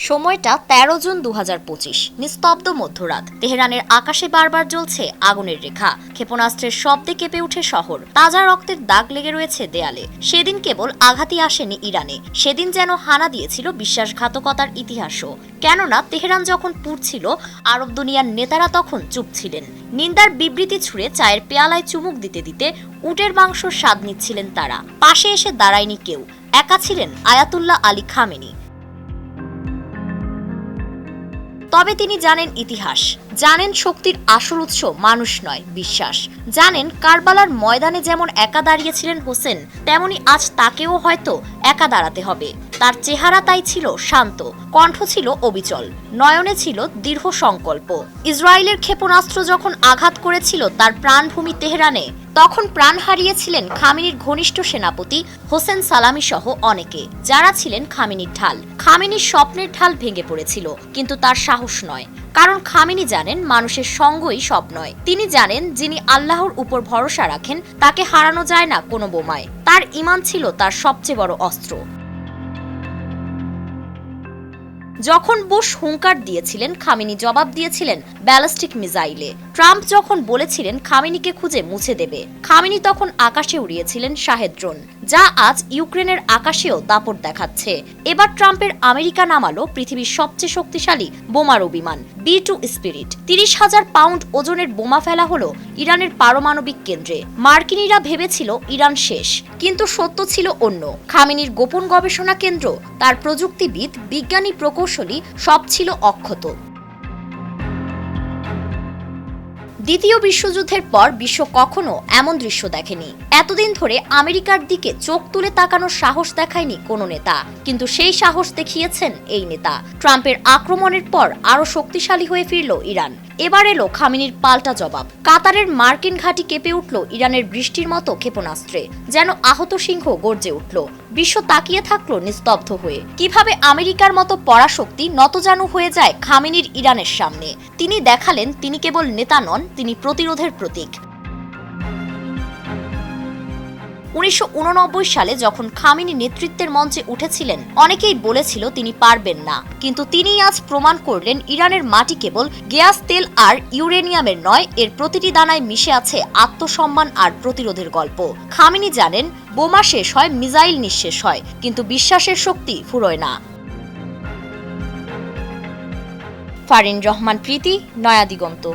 সময়টা ১৩ জুন ২০২৫। নিস্তব্ধ মধ্যরাত। তেহরানের আকাশে বারবার জ্বলছে আগুনের রেখা। ক্ষেপণাস্ত্রের শব্দে কেঁপে উঠে শহর। তাজা রক্তের দাগ লেগে রয়েছে দেয়ালে। সেদিন কেবল আঘাতই আসেনি ইরানে, সেদিন যেন হানা দিয়েছিল বিশ্বাসঘাতকতার ইতিহাসও। কেননা তেহরান যখন পুড়ছিল, আরব দুনিয়ার নেতারা তখন চুপ ছিলেন। নিন্দার বিবৃতি ছুঁড়ে চায়ের পেয়ালায় চুমুক দিতে দিতে উটের মাংসর স্বাদ নিচ্ছিলেন তারা। পাশে এসে দাঁড়ায়নি কেউ। একা ছিলেন আয়াতুল্লাহ আলী খামেনি। তবে তিনি জানেন ইতিহাস, জানেন শক্তির আসল উৎস মানুষ নয়, বিশ্বাস। জানেন কারবালার ময়দানে যেমন একা দাঁড়িয়েছিলেন হোসেন, তেমনি আজ তাকেও হয়তো একা দাঁড়াতে হবে। তার চেহারা তাই ছিল শান্ত, কণ্ঠ ছিল অবিচল, নয়নে ছিল দৃঢ় সংকল্প। ইসরায়েলের ক্ষেপণাস্ত্র যখন আঘাত করেছিল তার প্রাণভূমি তেহরানে, তখন প্রাণ হারিয়েছিলেন খামেনির ঘনিষ্ঠ সেনাপতি হোসেন সালামি সহ অনেকে, যারা ছিলেন খামেনির ঢাল। খামেনির স্বপ্নের ঢাল ভেঙে পড়েছিল, কিন্তু তার সাহস নয়। কারণ খামেনি জানেন মানুষের সঙ্গই সব নয়। তিনি জানেন যিনি আল্লাহর উপর ভরসা রাখেন তাকে হারানো যায় না কোনো বোমায়। তার ঈমান ছিল তার সবচেয়ে বড় অস্ত্র। যখন বুশ হুঙ্কার দিয়েছিলেন, খামেনি জবাব দিয়েছিলেন ব্যালিস্টিক মিসাইলে। ট্রাম্প যখন বলেছিলেন খামেনিকে খুঁজে মুছে দেবে, খামেনি তখন আকাশে উড়িয়েছিলেন শাহেদ ড্রোন, যা আজ ইউক্রেনের আকাশেও দাপট দেখাচ্ছে। এবার ট্রাম্পের আমেরিকা নামালো পৃথিবীর সবচেয়ে শক্তিশালী বোমারু বিমান B-2 স্পিরিট। ৩০,০০০ পাউন্ড ওজনের বোমা ফেলা হলো ইরানের পারমাণবিক কেন্দ্রে। মার্কিনীরা ভেবেছিল ইরান শেষ, কিন্তু সত্য ছিল অন্য। খামেনির গোপন গবেষণা কেন্দ্র, তার প্রযুক্তিবিদ, বিজ্ঞানী, প্রকৌশলী সব ছিল অক্ষত। দ্বিতীয় বিশ্বযুদ্ধের পর বিশ্ব কখনো এমন দৃশ্য দেখেনি। এতদিন ধরে আমেরিকার দিকে চোখ তুলে তাকানোর সাহস দেখায়নি কোনো নেতা, কিন্তু সেই সাহস দেখিয়েছেন এই নেতা। ট্রাম্পের আক্রমণের পর আরো শক্তিশালী হয়ে ফিরল ইরান। এবার এলো খামেনির পাল্টা জবাব। কাতারের মার্কিন ঘাঁটি কেঁপে উঠল ইরানের বৃষ্টির মতো ক্ষেপণাস্ত্রে, যেন আহত সিংহ গর্জে উঠল। বিশ্ব তাকিয়ে থাকলো নিস্তব্ধ হয়ে, কিভাবে আমেরিকার মতো পরাশক্তি নতজানু হয়ে যায় খামেনির ইরানের সামনে। তিনি দেখালেন তিনি কেবল নেতা নন, তিনি প্রতিরোধের প্রতীক। ১৯৮৯ সালে যখন খামেনি নেতৃত্বের মঞ্চে উঠেছিলেন, অনেকেই বলেছিল তিনি পারবেন না, কিন্তু তিনি আজ প্রমাণ করলেন ইরানের মাটি কেবল গ্যাস, তেল আর ইউরেনিয়ামের নয়, এর প্রতিটি দানায় মিশে আছে আত্মসম্মান আর প্রতিরোধের গল্প। খামেনি জানেন বোমা শেষ হয়, মিসাইল নিঃশেষ হয়, কিন্তু বিশ্বাসের শক্তি ফুরোয় না। ফারিন রহমান প্রীতি, নয়া দিগন্ত।